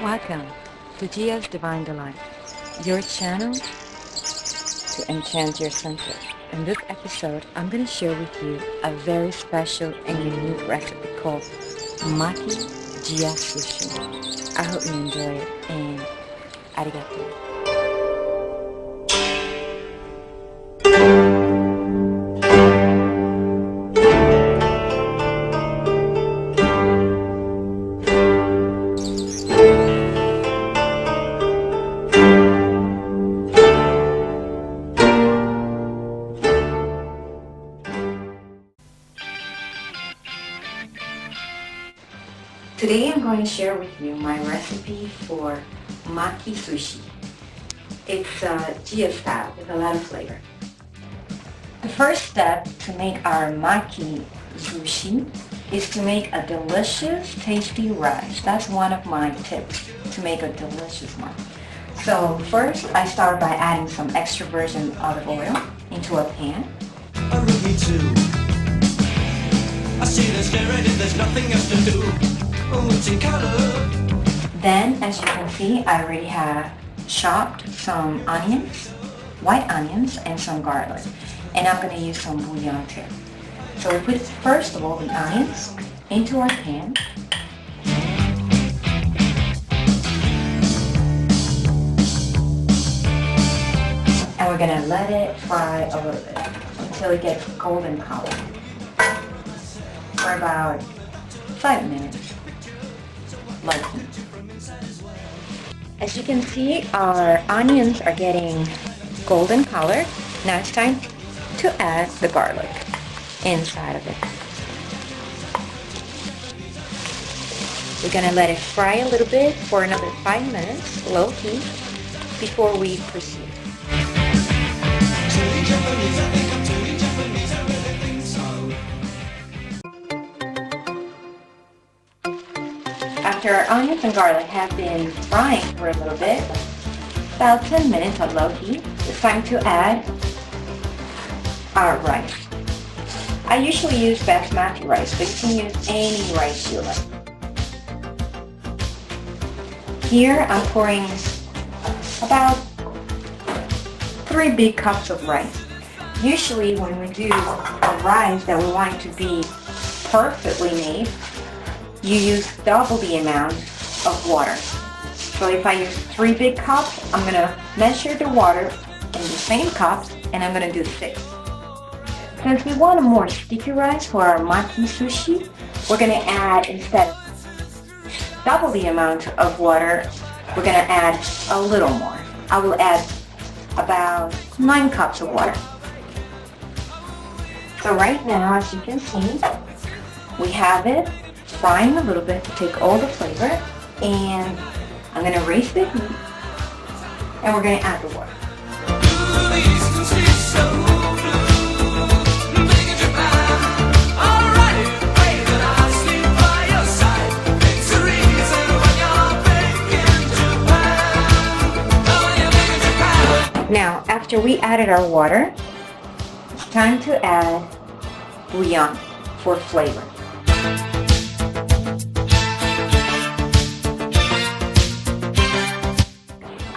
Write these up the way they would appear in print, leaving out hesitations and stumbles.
Welcome to Gia's Divine Delight, your channel to enchant your senses. In this episode, I'm going to share with you a very special and unique recipe called Maki Gia Sushi. I hope you enjoy it and arigato. Today I'm going to share with you my recipe for Maki Sushi. It's Gia style with a lot of flavor. The first step to make our Maki Sushi is to make a delicious, tasty rice. That's one of my tips to make a delicious one. So first I start by adding some extra virgin olive oil into a pan. I see the staring and there's nothing else to do. Then, as you can see, I already have chopped some onions, white onions, and some garlic. And I'm going to use some bouillon too. So we put, first of all, the onions into our pan. And we're going to let it fry a little bit until it gets golden color for about 5 minutes. Low heat. As you can see, our onions are getting golden color. Now it's time to add the garlic inside of it. We're going to let it fry a little bit for another 5 minutes, low heat, before we proceed. After our onions and garlic have been frying for a little bit, about 10 minutes on low heat, it's time to add our rice. I usually use basmati rice, but you can use any rice you like. Here I'm pouring about 3 big cups of rice. Usually when we do a rice that we want it to be perfectly made, you use double the amount of water. So if I use 3 big cups, I'm going to measure the water in the same cups, and I'm going to do 6. Since we want a more sticky rice for our Maki Sushi, we're going to add, instead of double the amount of water, we're going to add a little more. I will add about 9 cups of water. So right now, as you can see, we have it frying a little bit to take all the flavor, and I'm going to raise the heat, and we're going to add the water. Now, after we added our water, it's time to add bouillon for flavor.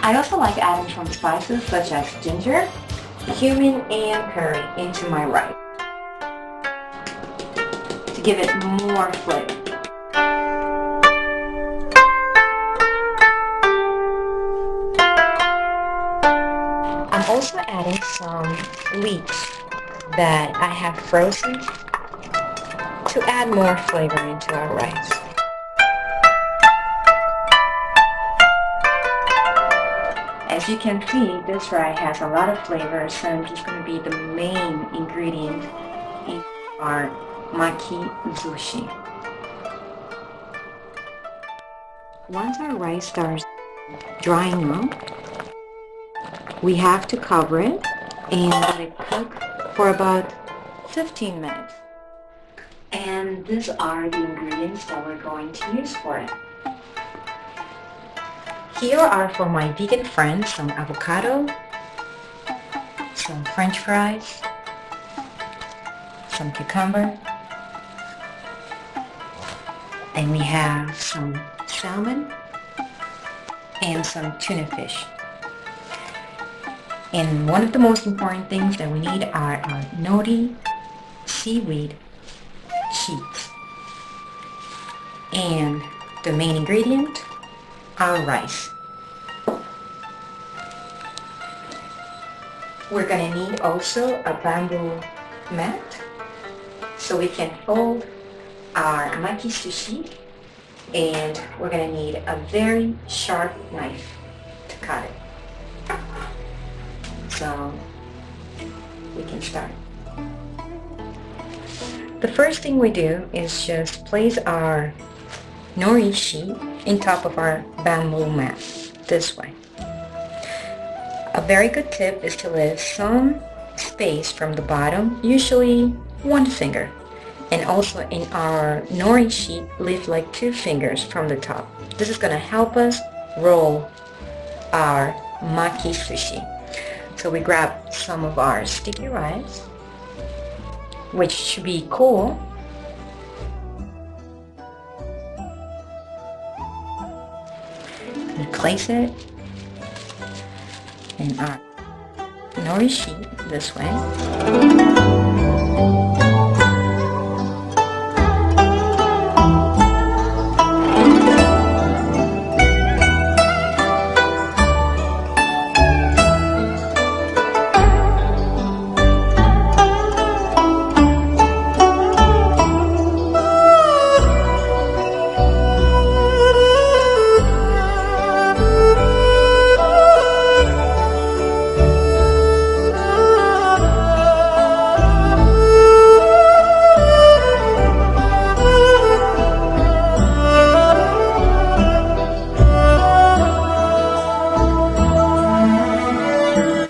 I also like adding some spices such as ginger, cumin, and curry into my rice to give it more flavor. I'm also adding some leeks that I have frozen to add more flavor into our rice. As you can see, this rice has a lot of flavor, so it's going to be the main ingredient in our Maki Sushi. Once our rice starts drying out. We have to cover it and let it cook for about 15 minutes. And these are the ingredients that we're going to use for it. Here are for my vegan friends some avocado, some french fries, some cucumber, and we have some salmon and some tuna fish. And one of the most important things that we need are our nori seaweed sheets. And the main ingredient, our rice. We're going to need also a bamboo mat so we can fold our Maki sushi, and we're going to need a very sharp knife to cut it. So we can start. The first thing we do is just place our nori sheet in top of our bamboo mat this way. A very good tip is to leave some space from the bottom, usually 1 finger. And also in our nori sheet, leave like 2 fingers from the top. This is going to help us roll our Maki sushi. So we grab some of our sticky rice, which should be cool. We place it in our nori sheet this way.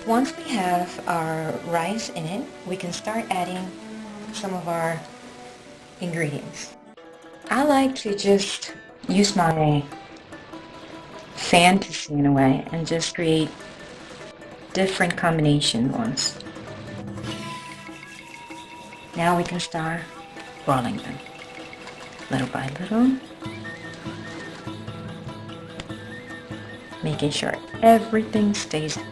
Once we have our rice in it, we can start adding some of our ingredients. I like to just use my fantasy in a way and just create different combination ones. Now we can start rolling them little by little, making sure everything stays in.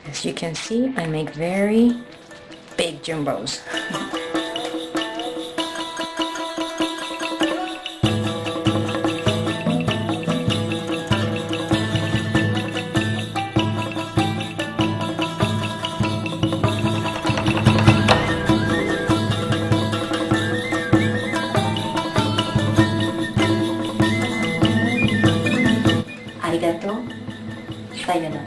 As you can see, I make very big jumbos. Arigato, sayonara.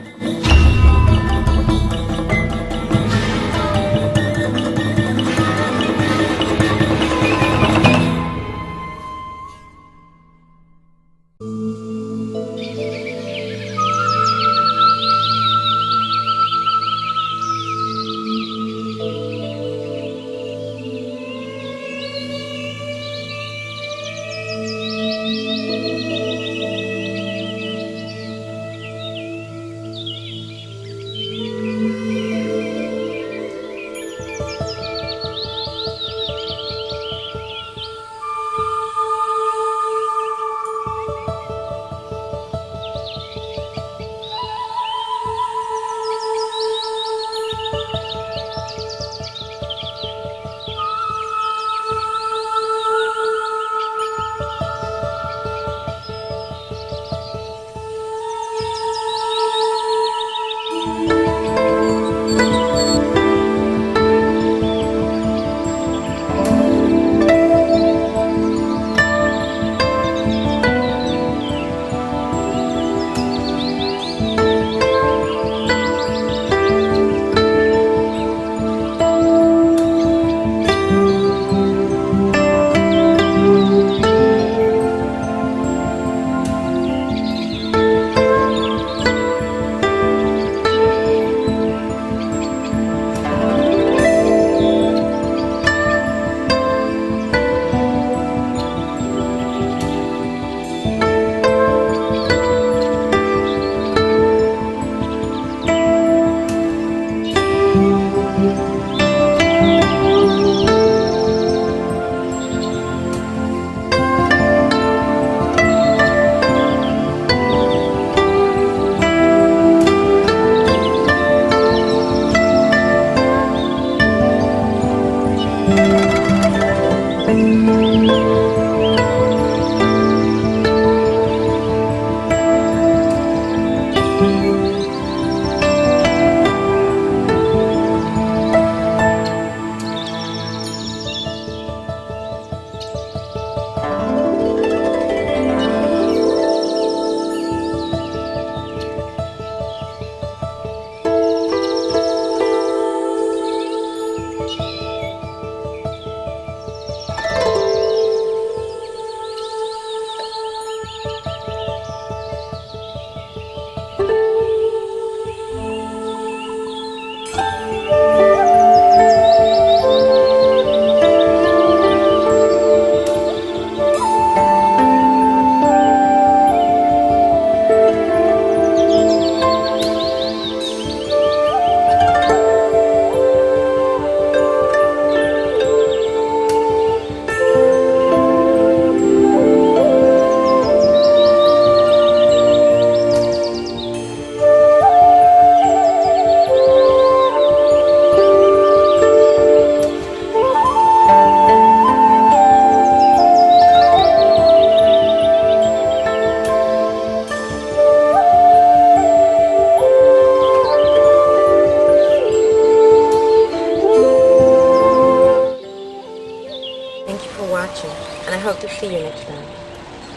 to see you next time.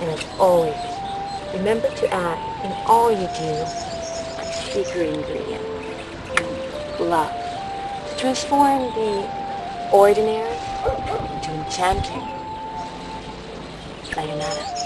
And as always, remember to add in all you do a secret ingredient, love, to transform the ordinary into enchanting. Sayonara.